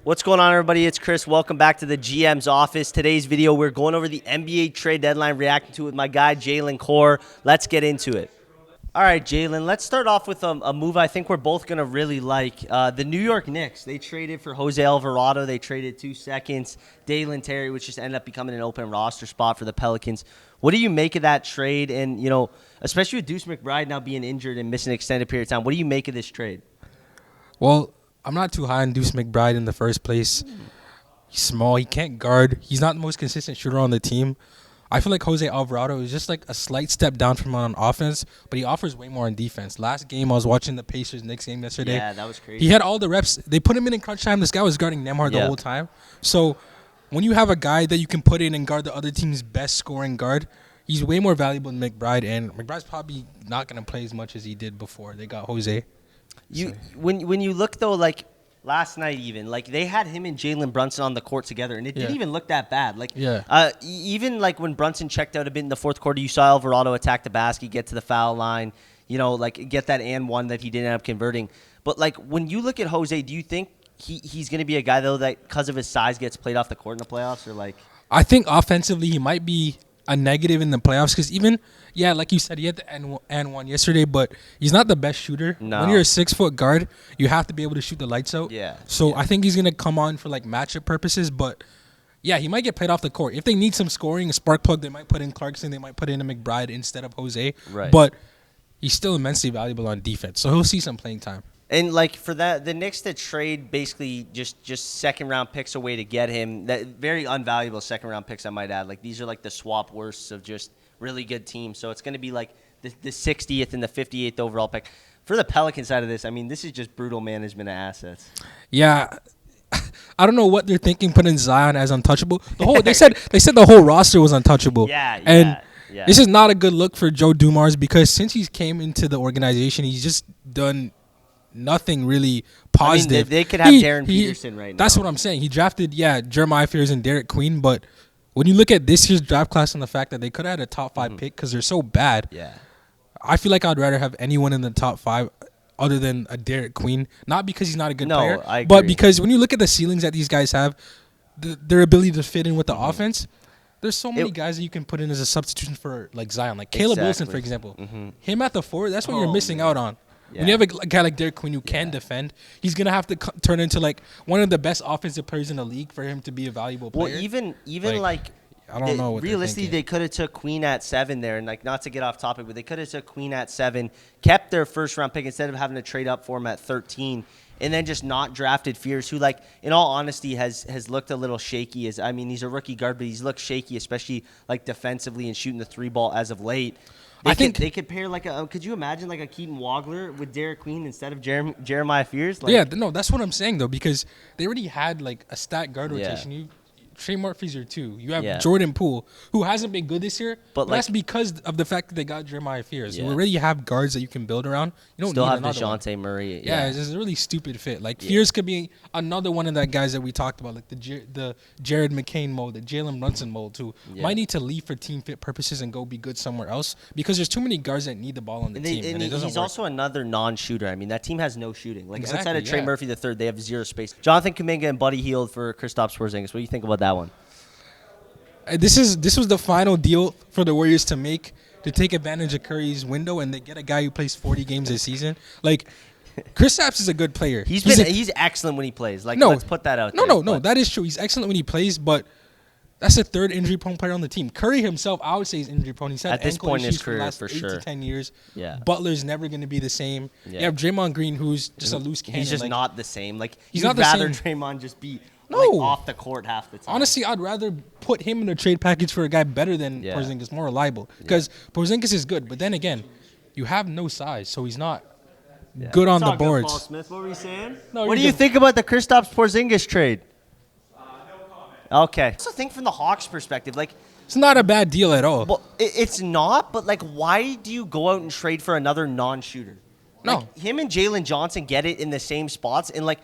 What's going on, everybody? It's Chris. Welcome back to the GM's office. Today's video, we're going over the NBA trade deadline, reacting to it with my guy, Jaylan Coore. Let's get into it. All right, Jaylan, let's start off with a move I think we're both going to really like. The New York Knicks, they traded for Jose Alvarado. They traded 2 seconds. Jaylan Terry, which just ended up becoming an open roster spot for the Pelicans. What do you make of that trade? And, especially with Deuce McBride now being injured and missing an extended period of time, what do you make of this trade? Well, I'm not too high on Deuce McBride in the first place. He's small. He can't guard. He's not the most consistent shooter on the team. I feel like Jose Alvarado is just like a slight step down from on offense, but he offers way more on defense. Last game, I was watching the Pacers-Knicks game yesterday. Yeah, that was crazy. He had all the reps. They put him in crunch time. This guy was guarding Nembhard the whole time. So when you have a guy that you can put in and guard the other team's best scoring guard, he's way more valuable than McBride, and McBride's probably not going to play as much as he did before they got Jose. When you look, though, like last night even, like they had him and Jalen Brunson on the court together, and it didn't even look that bad. Like, even like when Brunson checked out a bit in the fourth quarter, you saw Alvarado attack the basket, get to the foul line, like get that and one that he didn't end up converting. But like when you look at Jose, do you think he's going to be a guy though that because of his size gets played off the court in the playoffs, or like? I think offensively he might be a negative in the playoffs because even like you said, he had the and one yesterday, but he's not the best shooter. No. When you're a 6-foot guard, you have to be able to shoot the lights out. So I think he's gonna come on for like matchup purposes, but he might get played off the court. If they need some scoring, a spark plug, they might put in Clarkson, they might put in a McBride instead of Jose. Right. But he's still immensely valuable on defense, so he'll see some playing time. And like for that, the Knicks that trade basically just second round picks away to get him. That very unvaluable second round picks, I might add. Like these are like the swap worsts of just really good teams. So it's going to be like the 60th and the 58th overall pick. For the Pelican side of this, I mean, this is just brutal management of assets. Yeah. I don't know what they're thinking putting Zion as untouchable. They said the whole roster was untouchable. Yeah. This is not a good look for Joe Dumars because since he's came into the organization, he's just done nothing really positive. I mean, they could have Darren Peterson right now. That's what I'm saying. He drafted, Jeremiah Fears and Derek Queen, but when you look at this year's draft class and the fact that they could have had a top 5 pick because they're so bad, I feel like I'd rather have anyone in the top 5 other than a Derek Queen. Not because he's not a good player, but because when you look at the ceilings that these guys have, their ability to fit in with the offense, there's so many guys that you can put in as a substitution for like Zion. Like Caleb Wilson, for example. Him at the 4, that's what you're missing out on. When you have a guy like Derek Queen who can defend, he's going to have to turn into like one of the best offensive players in the league for him to be a valuable player. Well, even like I don't know what realistically, they could have took Queen at 7 there, and like not to get off topic, but they could have took Queen at 7, kept their first round pick instead of having to trade up for him at 13, and then just not drafted Fears, who like in all honesty has looked a little shaky. He's a rookie guard, but he's looked shaky, especially like defensively and shooting the 3 ball as of late. I think they could pair like could you imagine like a Keaton Wagler with Derek Queen instead of Jeremiah Fears? Like, that's what I'm saying though, because they already had like a stacked guard rotation. Trey Murphy's your 2. You have Jordan Poole, who hasn't been good this year, but that's because of the fact that they got Jeremiah Fears. You already have guards that you can build around. You don't still need have DeJounte Murray. It's just a really stupid fit. Like Fears could be another one of that guys that we talked about, like the Jared McCain mold, the Jalen Brunson mold, who might need to leave for team fit purposes and go be good somewhere else because there's too many guards that need the ball on the team. And he's also another non-shooter. I mean, that team has no shooting. Like outside of Trey Murphy III, they have zero space. Jonathan Kuminga and Buddy Hield for Kristaps Porzingis. What do you think about that one? This was the final deal for the Warriors to make to take advantage of Curry's window, and they get a guy who plays 40 games this season. Like, Kristaps is a good player. He's excellent when he plays. Like, let's put that out there. No, that is true. He's excellent when he plays, but that's the 3rd injury-prone player on the team. Curry himself, I would say, is injury-prone. He's had at this point in his career, for the last for 8 sure. to 10 years. Yeah. Butler's never going to be the same. You have Draymond Green, who's just a loose cannon. He's just not the same. Like, he's not rather Draymond just be off the court half the time. Honestly, I'd rather put him in a trade package for a guy better than Porzingis, more reliable. Because Porzingis is good, but then again, you have no size, so he's not good on the boards. Paul Smith, what were you saying? No, what do you think about the Kristaps Porzingis trade? No comment. Okay. I also think from the Hawks' perspective, like, it's not a bad deal at all. Well, it's not, but like, why do you go out and trade for another non-shooter? Like, him and Jalen Johnson get it in the same spots, and like,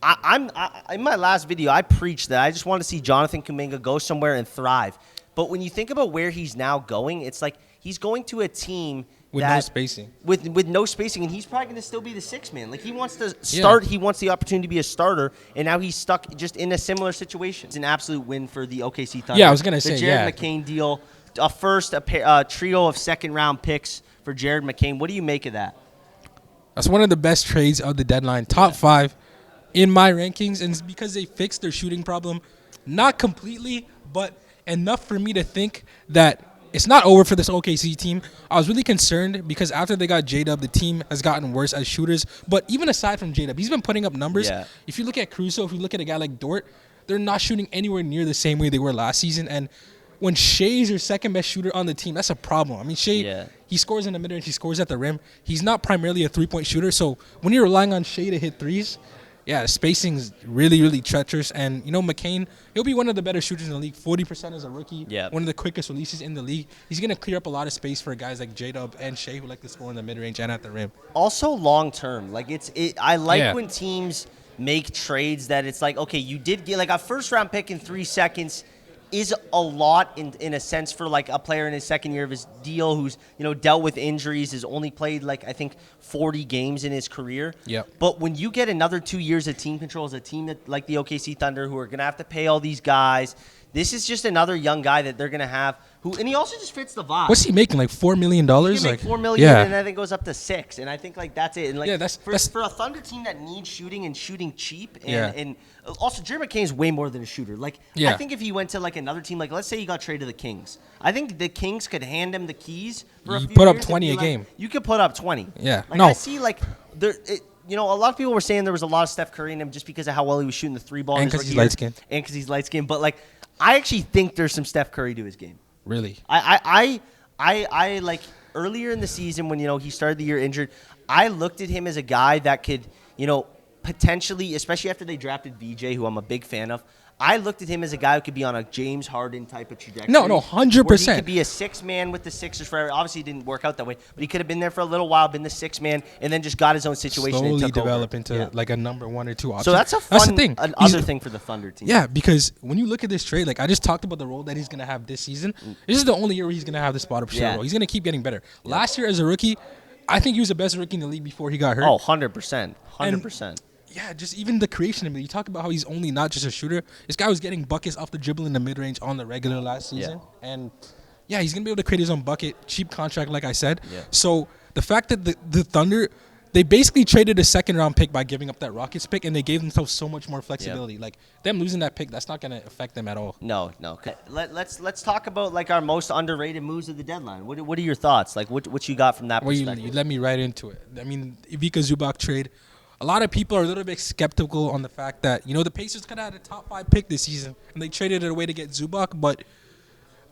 in my last video, I preached that I just want to see Jonathan Kuminga go somewhere and thrive. But when you think about where he's now going, it's like he's going to a team With no spacing. With no spacing, and he's probably going to still be the sixth man. Like, he wants to start. Yeah. He wants the opportunity to be a starter, and now he's stuck just in a similar situation. It's an absolute win for the OKC Thunder. Yeah, I was going to say, the Jared McCain deal, a trio of second-round picks for Jared McCain. What do you make of that? That's one of the best trades of the deadline. Top 5 in my rankings, and it's because they fixed their shooting problem. Not completely, but enough for me to think that it's not over for this OKC team. I was really concerned because after they got J-Dub, the team has gotten worse as shooters. But even aside from J-Dub, he's been putting up numbers. Yeah. If you look at Caruso, if you look at a guy like Dort, they're not shooting anywhere near the same way they were last season. And when Shea's your second-best shooter on the team, that's a problem. I mean, Shea, he scores in the mid-range, he scores at the rim. He's not primarily a three-point shooter. So when you're relying on Shea to hit threes, yeah, spacing's really, really treacherous. And, McCain, he'll be one of the better shooters in the league. 40% as a rookie. Yeah. One of the quickest releases in the league. He's going to clear up a lot of space for guys like J-Dub and Shea who like to score in the mid-range and at the rim. Also long-term. Like, I like when teams make trades that it's like, okay, you did get like a first-round pick in 3 seconds is a lot in a sense for like a player in his second year of his deal who's dealt with injuries, has only played like I think 40 games in his career. Yep. But when you get another 2 years of team control as a team that like the OKC Thunder who are gonna have to pay all these guys, this is just another young guy that they're gonna have and he also just fits the vibe. What's he making? Like $4 million? He can make $4 million, and I think goes up to $6 million, and I think like that's it. And like that's for a Thunder team that needs shooting and shooting cheap, and also Jared McCain is way more than a shooter. Like I think if he went to like another team, like let's say he got traded to the Kings, I think the Kings could hand him the keys for a few put up years 20 a game. You could put up 20. Yeah, like, I see like there. A lot of people were saying there was a lot of Steph Curry in him just because of how well he was shooting the 3-ball. And because he's light skinned. And because he's light skinned, but like I actually think there's some Steph Curry to his game. Really? I like earlier in the season when he started the year injured, I looked at him as a guy that could potentially, especially after they drafted VJ, who I'm a big fan of. I looked at him as a guy who could be on a James Harden type of trajectory. No, 100%. He could be a six-man with the Sixers forever. Obviously, it didn't work out that way, but he could have been there for a little while, been the six-man, and then just got his own situation slowly and took develop over. into like a number 1 or 2 option. So that's the thing. Another thing for the Thunder team. Yeah, because when you look at this trade, like I just talked about the role that he's going to have this season. This is the only year where he's going to have the spot up shooter role. He's going to keep getting better. Yeah. Last year as a rookie, I think he was the best rookie in the league before he got hurt. Oh, 100%. 100%. Yeah, just even the creation of it. You talk about how he's only not just a shooter. This guy was getting buckets off the dribble in the mid-range on the regular last season. Yeah. And, he's going to be able to create his own bucket. Cheap contract, like I said. Yeah. So the fact that the Thunder, they basically traded a second-round pick by giving up that Rockets pick, and they gave themselves so much more flexibility. Like, them losing that pick, that's not going to affect them at all. No. Okay. Let's talk about, like, our most underrated moves of the deadline. What are your thoughts? Like, what you got from that perspective? You let me right into it. I mean, Ivica Zubac trade. A lot of people are a little bit skeptical on the fact that, the Pacers could have had a top 5 pick this season, and they traded it away to get Zubac. But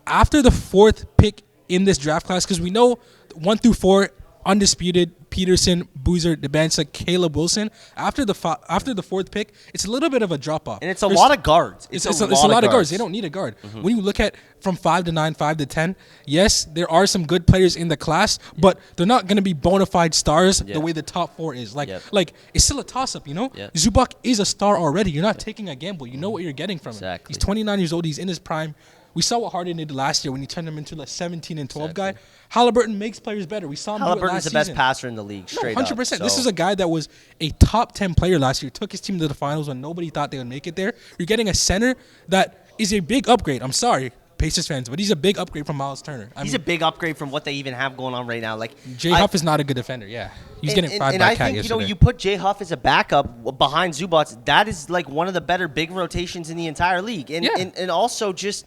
after the 4th pick in this draft class, because we know 1 through 4, undisputed, Peterson, Boozer, DeBansa, Caleb Wilson. After the 4th pick, it's a little bit of a drop-off. And it's a lot of guards. It's a lot of guards. They don't need a guard. Mm-hmm. When you look at from 5 to 9, 5 to 10, yes, there are some good players in the class, but they're not going to be bona fide stars the way the top 4 is. Like it's still a toss-up, Zubac is a star already. You're not taking a gamble. You know what you're getting from him. He's 29 years old. He's in his prime. We saw what Harden did last year when he turned him into a 17 and 12 guy. Halliburton makes players better. We saw him do it last season. Halliburton's the best passer in the league, straight 100%. up. This is a guy that was a top 10 player last year. Took his team to the finals when nobody thought they would make it there. You're getting a center that is a big upgrade. I'm sorry, Pacers fans, but he's a big upgrade from Miles Turner. He's a big upgrade from what they even have going on right now. Like Jay Huff is not a good defender. Yeah, he's getting fried by Cat yesterday. You put Jay Huff as a backup behind Zubac. That is like one of the better big rotations in the entire league. And also just.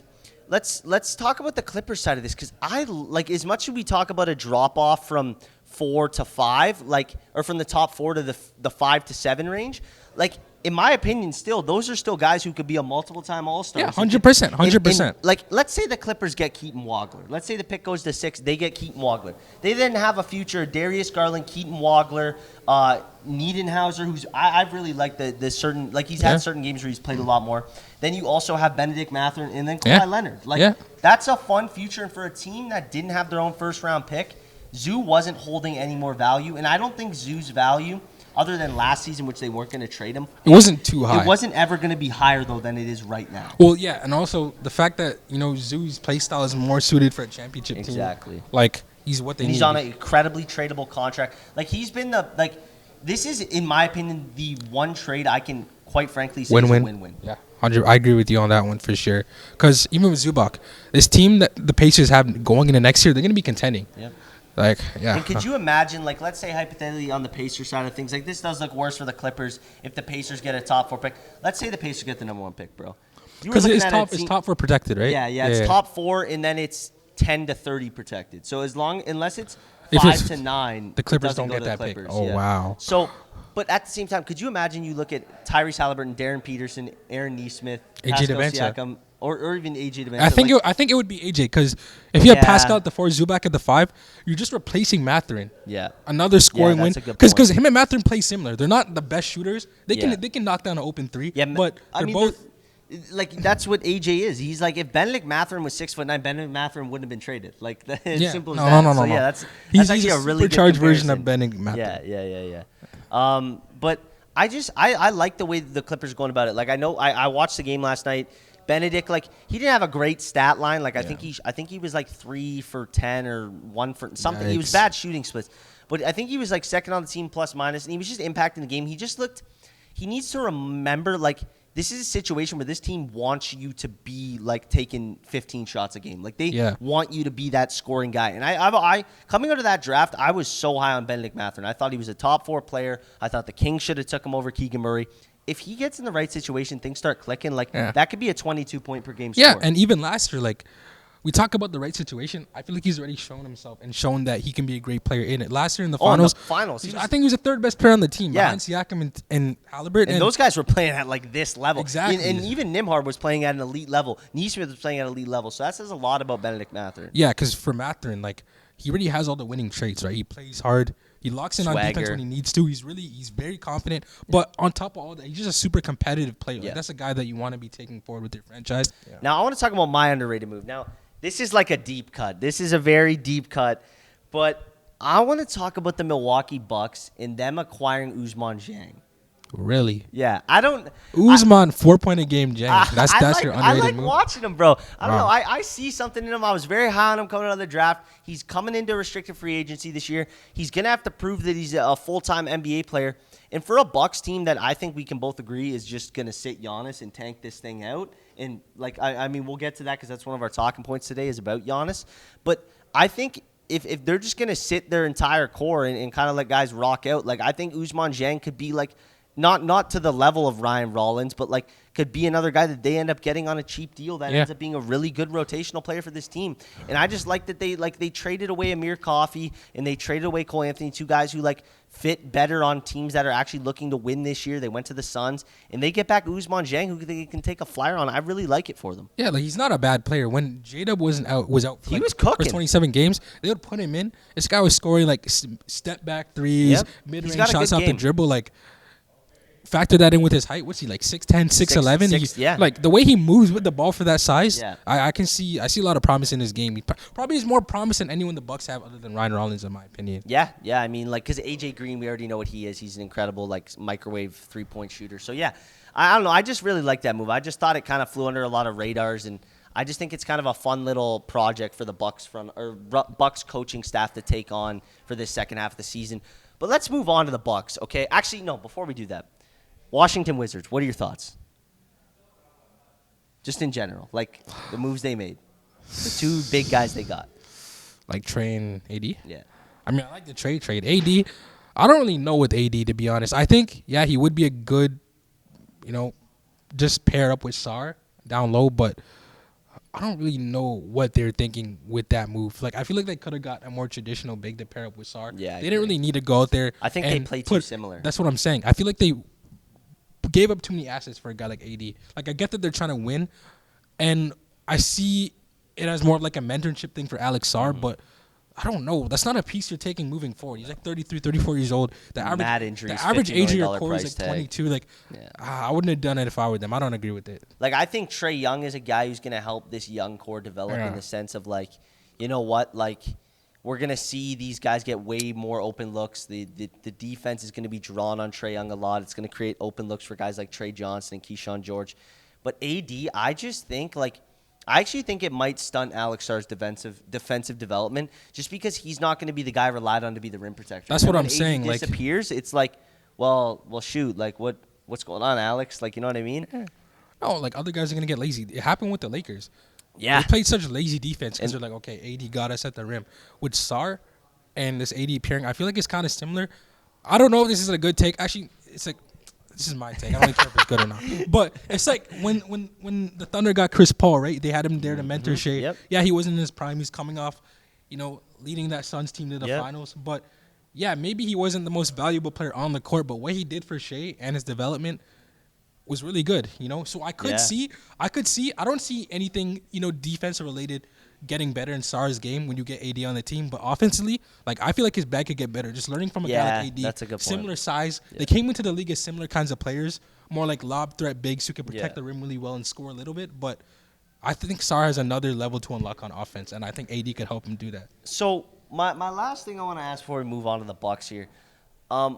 Let's talk about the Clippers side of this, because I like, as much as we talk about a drop off from 4 to 5, like, or from the top 4 to the 5 to 7 range, like, in my opinion, still those are still guys who could be a multiple-time All-Star. Yeah, 100%, 100%. Like, let's say the Clippers get Keaton Wagler. Let's say the pick goes to 6, they get Keaton Wagler. They then have a future Darius Garland, Keaton Wagler, Niedenhauser, who's I've really liked the certain, like, he's had certain games where he's played a lot more. Then you also have Benedict Mathurin and then Kawhi Leonard. Like, that's a fun future, and for a team that didn't have their own first-round pick, Zoo wasn't holding any more value, and I don't think Zoo's value, other than last season, which they weren't going to trade him, it wasn't too high. It wasn't ever going to be higher, though, than it is right now. Well, yeah, and also the fact that, Zoo's play style is more suited for a championship team. Exactly. Like, He's what they and need. he's on an incredibly tradable contract. Like, he's been this is, in my opinion, the one trade I can quite frankly say is a win-win. Yeah, 100. I agree with you on that one for sure. Because even with Zubac, this team that the Pacers have going into next year, they're going to be contending. Yep. Like, yeah. And could you imagine, like, let's say hypothetically on the Pacers side of things, like, this does look worse for the Clippers if the Pacers get a top 4 pick. Let's say the Pacers get the number 1 pick, bro. Because it's top 4 protected, right? Yeah, it's top 4, and then it's 10 to 30 protected. So unless it's 5 to 9, the Clippers don't get that pick. Oh, wow. So, but at the same time, could you imagine you look at Tyrese Halliburton, Darren Peterson, Aaron Nesmith, AJ Pascal DeBencha. Siakam, or even AJ DeBencha? I think it would be AJ, because if you have Pascal at the 4, Zubac at the 5, you're just replacing Mathurin. Yeah. Another scoring win. Because him and Mathurin play similar. They're not the best shooters. They can knock down an open 3. Yeah, but they're both. Like, that's what AJ is. He's like, if Benedict Mathurin was 6'9", Benedict Mathurin wouldn't have been traded. Like, it's simple as that. No. So, yeah, that's actually a really good supercharged version of Benedict Mathurin. Yeah. But I like the way the Clippers are going about it. Like, I watched the game last night. Benedict, like, he didn't have a great stat line. Like, I think he was like 3 for 10 or 1 for something. He was bad shooting splits. But I think he was like second on the team plus minus, and he was just impacting the game. He needs to remember, like, this is a situation where this team wants you to be, like, taking 15 shots a game. Like, they want you to be that scoring guy. And I coming out of that draft, I was so high on Benedict Mathurin. I thought he was a top 4 player. I thought the Kings should have took him over Keegan Murray. If he gets in the right situation, things start clicking. Like, that could be a 22 point per game score. Yeah, and even last year, like, we talk about the right situation. I feel like he's already shown himself and shown that he can be a great player in it. Last year in the finals, I think he was the 3rd best player on the team behind Siakam and Halliburton. And those guys were playing at, like, this level. Exactly. And even Nembhard was playing at an elite level. Nesmith was playing at an elite level. So that says a lot about Benedict Mathurin. Yeah, because for Mathurin, like, he already has all the winning traits, right? He plays hard. He locks in on defense when he needs to. He's very confident. But on top of all that, he's just a super competitive player. Like, that's a guy that you want to be taking forward with your franchise. Yeah. Now, I want to talk about my underrated move. Now, this is like a deep cut. This is a very deep cut. But I want to talk about the Milwaukee Bucks and them acquiring Osumane Dieng. Really? Yeah. Usman 4-point-a-game Dieng. That's your underrated move? I like move? watching him, bro. I don't know. I see something in him. I was very high on him coming out of the draft. He's coming into restricted free agency this year. He's going to have to prove that he's a full-time NBA player. And for a Bucks team that I think we can both agree is just going to sit Giannis and tank this thing out. And, like, I mean, we'll get to that because that's one of our talking points today is about Giannis. But I think if they're just going to sit their entire core and kind of let guys rock out, like, I think Osumane Dieng could be, like, not to the level of Ryan Rollins, but, like, could be another guy that they end up getting on a cheap deal that ends up being a really good rotational player for this team. And I just like that they traded away Amir Coffey and they traded away Cole Anthony, 2 guys who, like, fit better on teams that are actually looking to win this year. They went to the Suns, and they get back Osumane Dieng, who they can take a flyer on. I really like it for them. Yeah, like, he's not a bad player. When J-Dub was out for, he was cooking. For 27 games, they would put him in. This guy was scoring, like, step back threes, mid-range shots off the dribble, like. Factor that in with his height. What's he, like, 6'10", 6'11"? Like, the way he moves with the ball for that size, I see a lot of promise in his game. He probably is more promise than anyone the Bucks have other than Ryan Rollins, in my opinion. Yeah. I mean, like, because AJ Green, we already know what he is. He's an incredible, like, microwave 3-point shooter. So, yeah, I don't know. I just really like that move. I just thought it kind of flew under a lot of radars, and I just think it's kind of a fun little project for the Bucks Bucks coaching staff to take on for this second half of the season. But let's move on to the Bucks, okay? Actually, no, before we do that. Washington Wizards, what are your thoughts? Just in general, like the moves they made. The 2 big guys they got. Like Trey and AD? Yeah. I mean, I like the trade. AD, I don't really know with AD, to be honest. I think, he would be a good, just pair up with Sar down low, but I don't really know what they're thinking with that move. Like, I feel like they could have got a more traditional big to pair up with Sar. Yeah, they didn't really need to go out there. I think they play too similar. That's what I'm saying. I feel like they gave up too many assets for a guy like AD. Like, I get that they're trying to win, and I see it as more of like a mentorship thing for Alex Sarr, but I don't know. That's not a piece you're taking moving forward. He's like 33, 34 years old. The average age of your core is like 22. Like, I wouldn't have done it if I were them. I don't agree with it. Like, I think Trae Young is a guy who's going to help this young core develop in the sense of, like, you know what, like, we're going to see these guys get way more open looks. The defense is going to be drawn on Trae Young a lot. It's going to create open looks for guys like Trey Johnson and Keyshawn George. But AD, I just think, like, I actually think it might stunt Alex Sarr's defensive development just because he's not going to be the guy relied on to be the rim protector. That's what I'm saying. Like, disappears, it's like, well, shoot, like what's going on, Alex? Like, you know what I mean? No, like other guys are gonna get lazy. It happened with the Lakers. Yeah, they played such lazy defense because they're like, okay, AD got us at the rim. With Sarr and this AD pairing, I feel like it's kind of similar. I don't know if this is a good take. Actually, it's like this is my take. I don't really care if it's good or not. But it's like when the Thunder got Chris Paul, right? They had him there to mentor Shea. Yep. Yeah, he wasn't in his prime. He's coming off, leading that Suns team to the finals. But yeah, maybe he wasn't the most valuable player on the court, but what he did for Shea and his development was really good, So I could see, I don't see anything, defensive related getting better in Sarr's game when you get AD on the team. But offensively, like I feel like his bag could get better. Just learning from a guy like AD, that's a good point. Similar size. Yeah. They came into the league as similar kinds of players, more like lob threat bigs who can protect the rim really well and score a little bit. But I think Sarr has another level to unlock on offense, and I think AD could help him do that. So my last thing I want to ask before we move on to the Bucks here,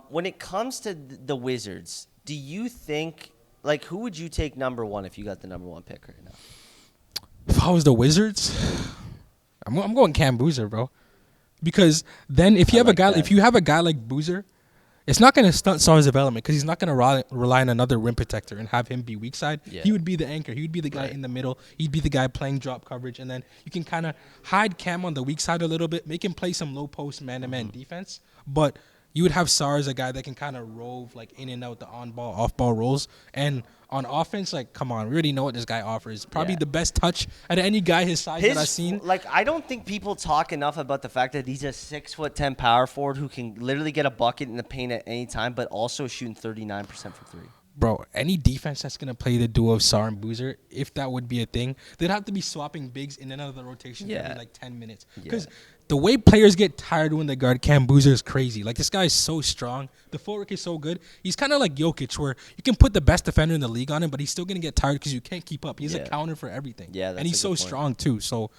when it comes to the Wizards, do you think, like, who would you take number one if you got the number one pick right now? If I was the Wizards, I'm going Cam Boozer, bro. Because then if you have a guy like Boozer, it's not going to stunt Sarr's development because he's not going to rely on another rim protector and have him be weak side. Yeah. He would be the anchor. He would be the guy in the middle. He'd be the guy playing drop coverage, and then you can kind of hide Cam on the weak side a little bit, make him play some low post man-to-man defense, but you would have Sarr as a guy that can kind of rove like in and out the on-ball, off-ball roles. And on offense, like, come on, we already know what this guy offers. Probably the best touch out of any guy his size that I've seen. Like, I don't think people talk enough about the fact that he's a 6'10" power forward who can literally get a bucket in the paint at any time, but also shooting 39% from three. Bro, any defense that's going to play the duo of Sarr and Boozer, if that would be a thing, they'd have to be swapping bigs in and out of the rotation every like 10 minutes. Because the way players get tired when they guard Cam Boozer is crazy. Like, this guy is so strong. The footwork is so good. He's kind of like Jokic, where you can put the best defender in the league on him, but he's still going to get tired because you can't keep up. He's a counter for everything. Yeah, and he's so strong, too. So,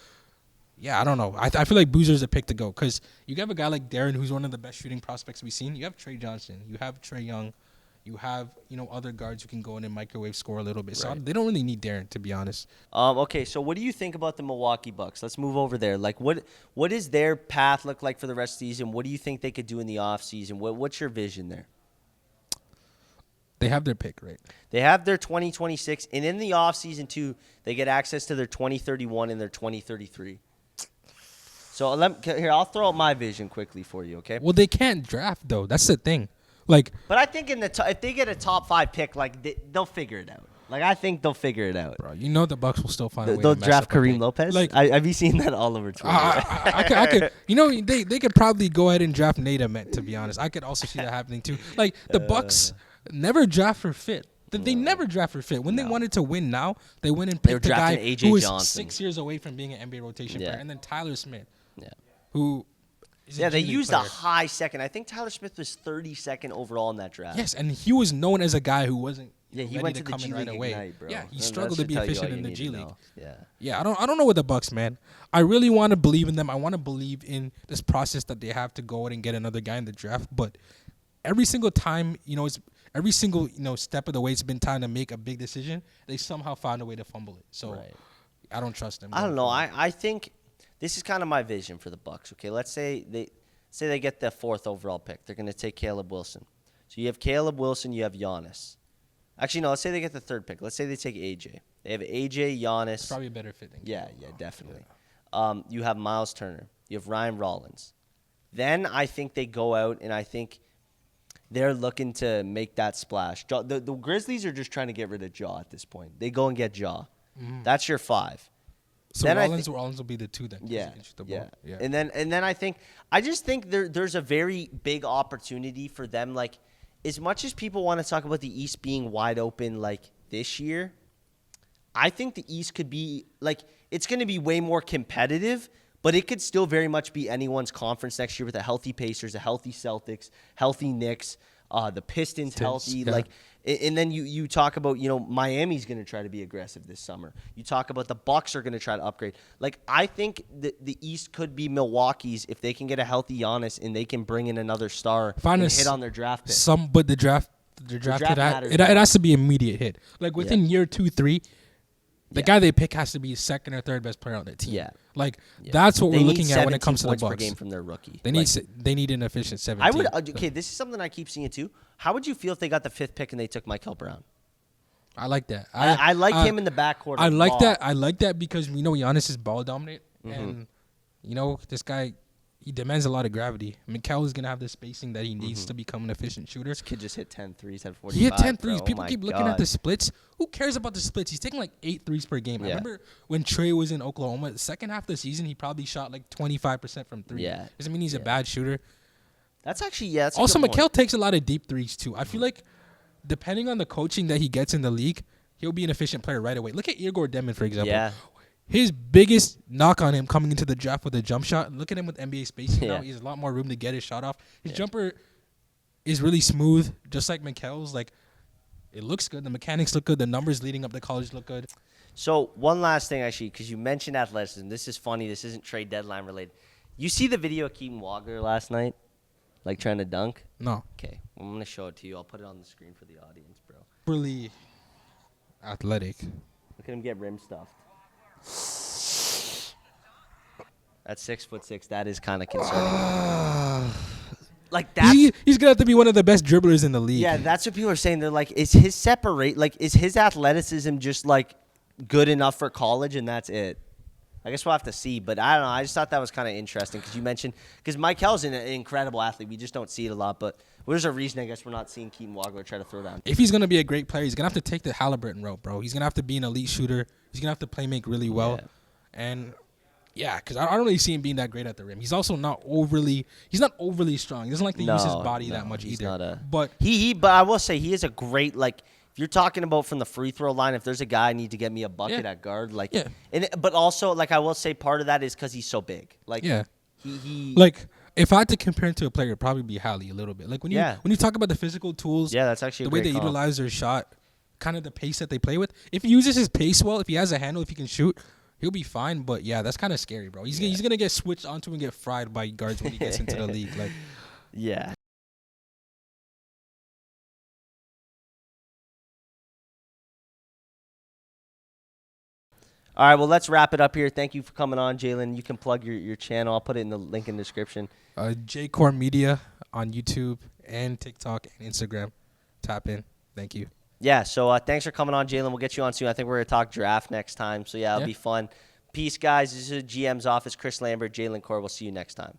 yeah, I don't know. I feel like Boozer's a pick to go because you have a guy like Darren, who's one of the best shooting prospects we've seen. You have Trey Johnson. You have Trae Young. You have, other guards who can go in and microwave score a little bit. So they don't really need Darren, to be honest. Okay, so what do you think about the Milwaukee Bucks? Let's move over there. Like, what does their path look like for the rest of the season? What do you think they could do in the offseason? What's your vision there? They have their pick, right? They have their 2026, and in the offseason, too, they get access to their 2031 and their 2033. So here, I'll throw out my vision quickly for you, okay? Well, they can't draft, though. That's the thing. Like, but I think if they get a top 5 pick, like they'll figure it out. Like, I think they'll figure it out. Bro, the Bucks will still find a way they'll to mess draft up Kareem Lopez. Like, have you seen that all over Twitter? I could. They could probably go ahead and draft Nate Ahmed. To be honest, I could also see that happening too. Like, the Bucks never draft for fit. They never draft for fit. When they wanted to win, now they went and picked a guy AJ who was Johnson. 6 years away from being an NBA rotation player, and then Tyler Smith, who. Yeah, they used a high second. I think Tyler Smith was 32nd overall in that draft. Yes, and he was known as a guy who wasn't he ready went to the come G in right League away. Ignite, bro. Yeah, he struggled to be efficient in the G League. Yeah. I don't know with the Bucks, man. I really want to believe in them. I want to believe in this process that they have to go out and get another guy in the draft. But every single time, it's every single step of the way it's been time to make a big decision, they somehow found a way to fumble it. So I don't trust them. I don't know. I think this is kind of my vision for the Bucks. Okay, let's say they get the 4th overall pick. They're going to take Caleb Wilson. So you have Caleb Wilson, you have Giannis. Actually, no, let's say they get the 3rd pick. Let's say they take AJ. They have AJ, Giannis. It's probably a better fit than Yeah, definitely. Yeah. You have Miles Turner. You have Ryan Rollins. Then I think they go out, and I think they're looking to make that splash. The Grizzlies are just trying to get rid of Ja at this point. They go and get Ja. Mm-hmm. That's your 5. So Rollins will be the 2 then. Yeah. And then I just think there's a very big opportunity for them. Like, as much as people want to talk about the East being wide open, like this year, I think the East could be like it's going to be way more competitive, but it could still very much be anyone's conference next year with a healthy Pacers, a healthy Celtics, healthy Knicks, the Pistons healthy, like. And then you talk about, Miami's going to try to be aggressive this summer. You talk about the Bucks are going to try to upgrade. Like, I think the East could be Milwaukee's if they can get a healthy Giannis and they can bring in another star and hit on their draft pick. But the draft hit, it has to be immediate hit. Like, within year 2, 3, The guy they pick has to be second or third best player on their team. Yeah. Like that's what They we're need looking at when it comes to the 17 points per Bucks. game from their rookie. They need an efficient 17. Okay, this is something I keep seeing too. How would you feel if they got the 5th pick and they took Mikel Brown? I like that. I like him in the backcourt. I like that. I like that because we know Giannis is ball dominant, and this guy, he demands a lot of gravity. Mikel is gonna have the spacing that he needs to become an efficient shooter. This kid just hit 10 threes, had 45. He hit 10 threes. Bro. People keep looking at the splits. Who cares about the splits? He's taking like 8 threes per game. I remember when Trey was in Oklahoma, the second half of the season, he probably shot like 25% from 3. Yeah. Doesn't mean he's a bad shooter. That's actually, that's also, Mikel takes a lot of deep threes too. I feel like depending on the coaching that he gets in the league, he'll be an efficient player right away. Look at Igor Demon, for example. Yeah. His biggest knock on him coming into the draft with a jump shot. Look at him with NBA spacing now. He has a lot more room to get his shot off. His jumper is really smooth, just like Mikel's. Like, it looks good. The mechanics look good. The numbers leading up to college look good. So, one last thing, actually, because you mentioned athleticism. This is funny. This isn't trade deadline related. You see the video of Keaton Wagler last night? Like, trying to dunk? No. Okay. I'm going to show it to you. I'll put it on the screen for the audience, bro. Really athletic. Look at him get rim stuffed. At 6'6", that is kind of concerning. Like that, he's gonna have to be one of the best dribblers in the league. Yeah, that's what people are saying. They're like, is his athleticism just like good enough for college, and that's it? I guess we'll have to see. But I don't know. I just thought that was kind of interesting because you mentioned because Mikel's an incredible athlete. We just don't see it a lot. But there's a reason I guess we're not seeing Keaton Wagler try to throw down. If he's gonna be a great player, he's gonna have to take the Halliburton route, bro. He's gonna have to be an elite shooter. He's gonna have to play make really well, and because I don't really see him being that great at the rim. He's also not overly strong. He doesn't like to use his body that much either. But I will say he is a great like. If you're talking about from the free throw line, if there's a guy I need to get me a bucket at guard, but also like I will say part of that is because he's so big. Like he like if I had to compare him to a player, it'd probably be Hallie a little bit. Like when you talk about the physical tools, that's actually the way they utilize their shot, kind of the pace that they play with. If he uses his pace well, if he has a handle, if he can shoot, he'll be fine. But that's kind of scary, bro. He's gonna get switched onto and get fried by guards when he gets into the league. Like All right, well, let's wrap it up here. Thank you for coming on, Jaylan. You can plug your channel. I'll put it in the link in the description. Core Media on YouTube and TikTok and Instagram. Tap in. Thank you. Yeah, so thanks for coming on, Jaylan. We'll get you on soon. I think we're going to talk draft next time. So, it'll be fun. Peace, guys. This is GM's office. Chris Lambert, Jaylan Coore. We'll see you next time.